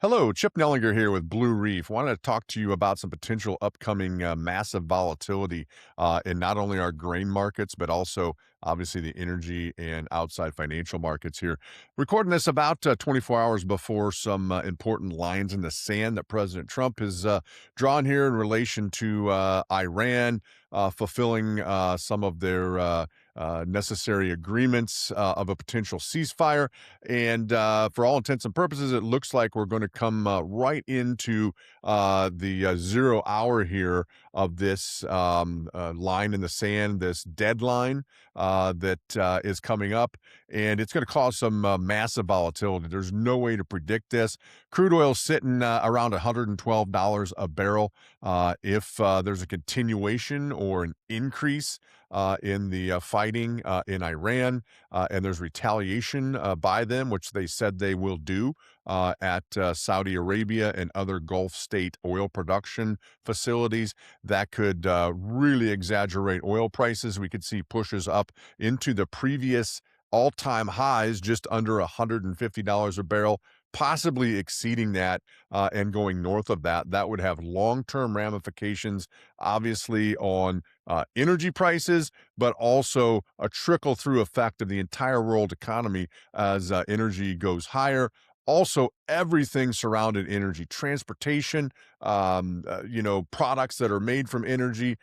Hello, Chip Nellinger here with Blue Reef. Wanted to talk to you about some potential upcoming massive volatility in not only our grain markets, but also obviously the energy and outside financial markets here. Recording this about 24 hours before some important lines in the sand that President Trump has drawn here in relation to Iran fulfilling some of their necessary agreements of a potential ceasefire. And for all intents and purposes, it looks like we're going to come right into the 0 hour here of this line in the sand, this deadline that is coming up. And it's going to cause some massive volatility. There's no way to predict this. Crude oil sitting around $112 a barrel. If there's a continuation or an increase in the fighting in Iran, and there's retaliation by them, which they said they will do at Saudi Arabia and other Gulf state oil production facilities. That could really exaggerate oil prices. We could see pushes up into the previous all-time highs, just under $150 a barrel, possibly exceeding that and going north of that. That would have long-term ramifications, obviously, on energy prices, but also a trickle-through effect of the entire world economy as energy goes higher. Also, everything surrounding energy, transportation, products that are made from energy,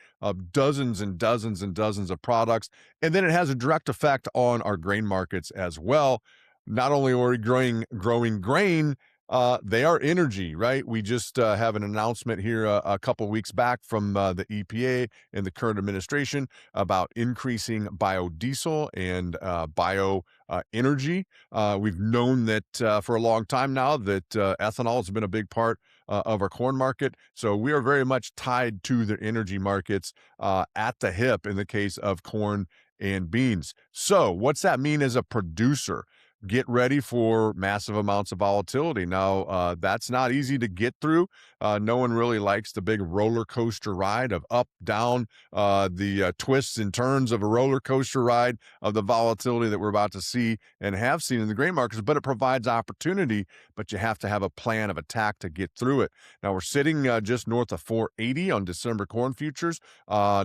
dozens and dozens and dozens of products. And then it has a direct effect on our grain markets as well. Not only are we growing grain, they are energy, right? We just have an announcement here a couple weeks back from the EPA and the current administration about increasing biodiesel and bio energy. We've known that for a long time now that ethanol has been a big part of our corn market. So we are very much tied to the energy markets at the hip in the case of corn and beans. So what's that mean as a producer? Get ready for massive amounts of volatility. Now, that's not easy to get through. No one really likes the big roller coaster ride of up, down, the twists and turns of a roller coaster ride of the volatility that we're about to see and have seen in the grain markets, but it provides opportunity, but you have to have a plan of attack to get through it. Now, we're sitting just north of 480 on December corn futures,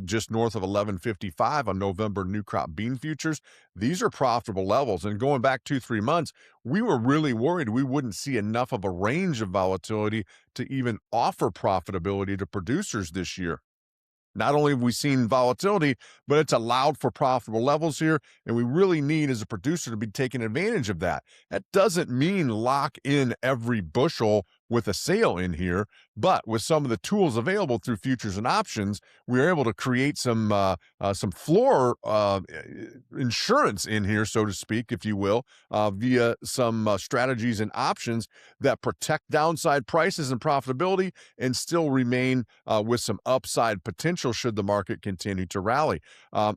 just north of 1155 on November new crop bean futures. These are profitable levels. And going back 2-3 months, we were really worried we wouldn't see enough of a range of volatility to even offer profitability to producers this year. Not only have we seen volatility, but it's allowed for profitable levels here, and we really need, as a producer, to be taking advantage of that. That doesn't mean lock in every bushel with a sale in here, but with some of the tools available through futures and options, we are able to create some floor insurance in here, so to speak, if you will, via some strategies and options that protect downside prices and profitability and still remain with some upside potential should the market continue to rally.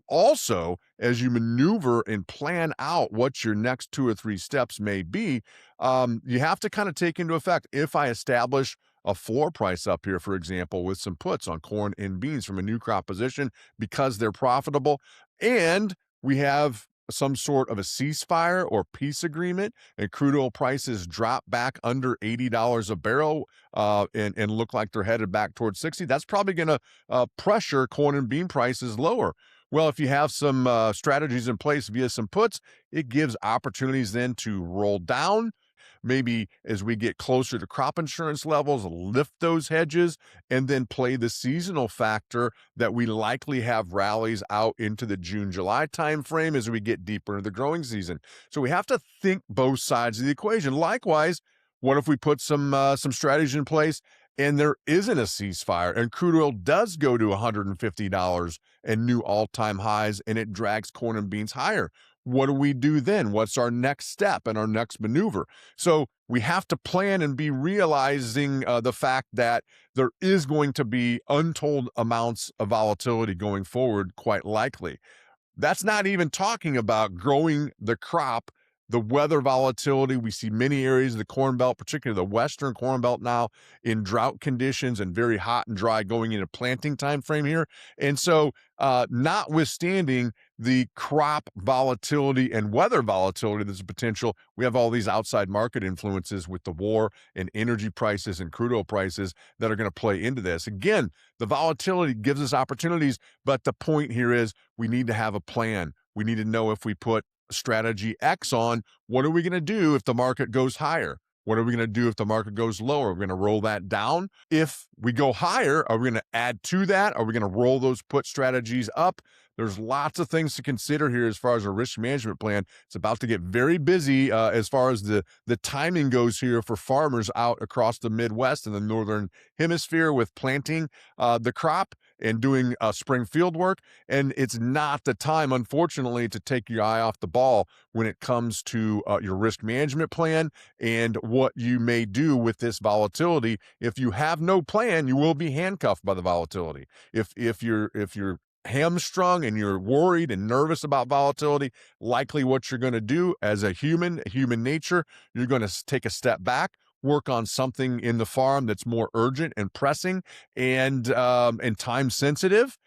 Also, as you maneuver and plan out what your next 2 or 3 steps may be, you have to kind of take into effect, if I establish a floor price up here, for example, with some puts on corn and beans from a new crop position because they're profitable, and we have some sort of a ceasefire or peace agreement, and crude oil prices drop back under $80 a barrel and look like they're headed back towards 60, that's probably going to pressure corn and bean prices lower. Well, if you have some strategies in place via some puts, it gives opportunities then to roll down. Maybe as we get closer to crop insurance levels, lift those hedges and then play the seasonal factor that we likely have rallies out into the June, July timeframe as we get deeper into the growing season. So we have to think both sides of the equation. Likewise, what if we put some strategies in place and there isn't a ceasefire and crude oil does go to $150 and new all-time highs and it drags corn and beans higher? What do we do then? What's our next step and our next maneuver? So we have to plan and be realizing the fact that there is going to be untold amounts of volatility going forward, quite likely. That's not even talking about growing the crop, the weather volatility. We see many areas of the Corn Belt, particularly the Western Corn Belt now, in drought conditions and very hot and dry going into planting time frame here. And so notwithstanding the crop volatility and weather volatility that's a potential. We have all these outside market influences with the war and energy prices and crude oil prices that are going to play into this. Again, the volatility gives us opportunities, but the point here is we need to have a plan. We need to know if we put strategy X on, what are we going to do if the market goes higher? What are we going to do if the market goes lower? We're going to roll that down. If we go higher, are we going to add to that? Are we going to roll those put strategies up? There's lots of things to consider here as far as a risk management plan. It's about to get very busy as far as the timing goes here for farmers out across the Midwest and the Northern Hemisphere with planting the crop and doing spring field work. And it's not the time, unfortunately, to take your eye off the ball when it comes to your risk management plan and what you may do with this volatility. If you have no plan, you will be handcuffed by the volatility. If you're hamstrung and you're worried and nervous about volatility, likely what you're going to do as a human nature, you're going to take a step back, work on something in the farm that's more urgent and pressing and time sensitive.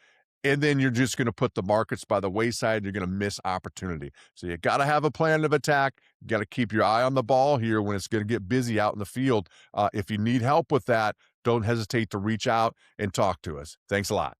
And then you're just going to put the markets by the wayside. You're going to miss opportunity. So you got to have a plan of attack. You got to keep your eye on the ball here when it's going to get busy out in the field. If you need help with that, don't hesitate to reach out and talk to us. Thanks a lot.